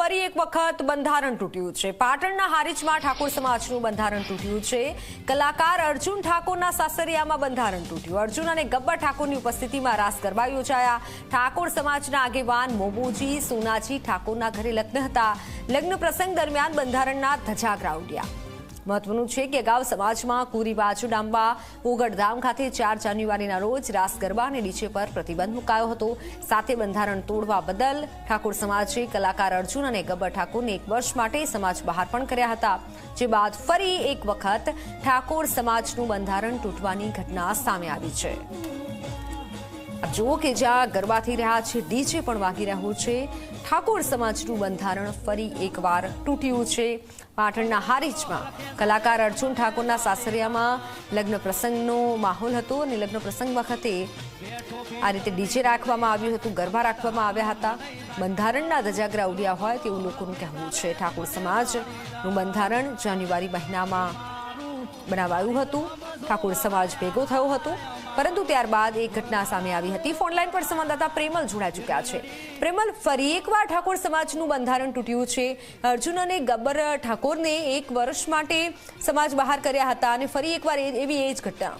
ફરી એક વખત બંધારણ તૂટ્યું છે। પાટણના હારીજમાં ઠાકોર સમાજનું બંધારણ તૂટ્યું છે। કલાકાર અર્જુન ઠાકોરના સાસરિયામાં બંધારણ તૂટ્યું। અર્જુન અને ગબ્બર ઠાકોરની ઉપસ્થિતિમાં રાસ ગરબા યોજાયા। ઠાકોર સમાજના આગેવાન મોમોજી સોનાજી ઠાકોરના ઘરે લગ્ન હતા। લગ્ન પ્રસંગ દરમિયાન બંધારણના ધજાગરા ઉડ્યા। મહત્વનું છે કે અગાઉ સમાજમાં કુરી બાજુ ડાંબા ઓગડધામ ખાતે 4 જાન્યુઆરીના રોજ રાસ ગરબા અને ડીજે પર પ્રતિબંધ મુકાયો હતો। સાથે બંધારણ તોડવા બદલ ઠાકોર સમાજે કલાકાર અર્જુન અને ગબ્બર ઠાકોરને 1 વર્ષ માટે સમાજ બહાર પણ કર્યા હતા। જે બાદ ફરી એક વખત ઠાકોર સમાજનું બંધારણ તૂટવાની ઘટના સામે આવી છે। જો કે જ્યાં ગરબા થઈ રહ્યા છે, ડીજે પણ વાગી રહ્યું છે, ઠાકોર સમાજનું બંધારણ ફરી એકવાર તૂટ્યું છે। પાટણના હારીજમાં કલાકાર અર્જુન ઠાકોરના સાસરિયામાં લગ્ન પ્રસંગનો માહોલ હતો અને લગ્ન પ્રસંગ વખતે આ રીતે ડીજે રાખવામાં આવ્યું હતું, ગરબા રાખવામાં આવ્યા હતા। બંધારણના ધજાગરા ઉડ્યા હોય તેવું લોકોનું કહેવું છે। ઠાકોર સમાજનું બંધારણ જાન્યુઆરી મહિનામાં બનાવાયું હતું। ઠાકોર સમાજ ભેગો થયો હતો, પરંતુ ત્યારબાદ એક ઘટના સામે આવી હતી। ફોનલાઈન પર સંવાદદાતા પ્રેમલ જોડાઈ ચૂક્યા છે। પ્રેમલ, ફરી એકવાર ઠાકોર સમાજનું બંધારણ તૂટ્યું છે। અર્જુન અને ગબ્બર ઠાકોરને 1 વર્ષ માટે સમાજ બહાર કર્યા હતા અને ફરી એકવાર એવી એ જ ઘટના।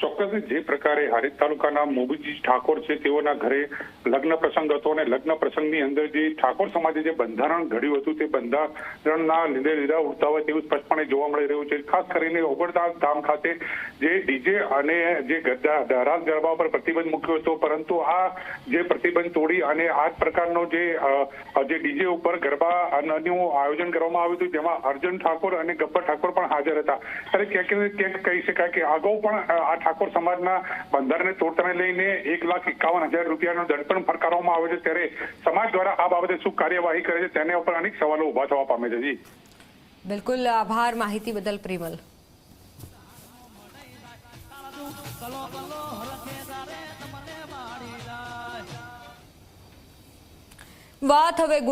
ચોક્કસ જે પ્રકારે હારીજ તાલુકાના મોબીજી ઠાકોર છે તેઓના ઘરે લગ્ન પ્રસંગ હતો અને લગ્ન પ્રસંગની અંદર જે ઠાકોર સમાજે જે બંધારણ ઘડ્યું હતું તે બંધારણના લીધા ઉડતા હોય તેવું સ્પષ્ટપણે જોવા મળી રહ્યું છે। ખાસ કરીને ઓગળધામ ખાતે જે ડીજે અને જે રાસ ગરબા પર પ્રતિબંધ મૂક્યો હતો, પરંતુ આ જે પ્રતિબંધ તોડી અને આ જ પ્રકારનો જે ડીજે ઉપર ગરબા નું આયોજન કરવામાં આવ્યું હતું, જેમાં અર્જુન ઠાકોર અને ગબ્બર ઠાકોર પણ હાજર હતા। ત્યારે ક્યાંક કહી શકાય કે અગાઉ પણ આ ઠાકોર સમાજના બંધારણને તોડતાને લઈને 1,51,000 રૂપિયાનો દંડ પણ ફટકારવામાં આવ્યો છે। ત્યારે સમાજ દ્વારા આ બાબતે શું કાર્યવાહી કરે છે તેના ઉપર અનેક સવાલો ઉભા થવા પામે છે। જી બિલકુલ, આભાર માહિતી બદલ પ્રેમલ। વાત હવે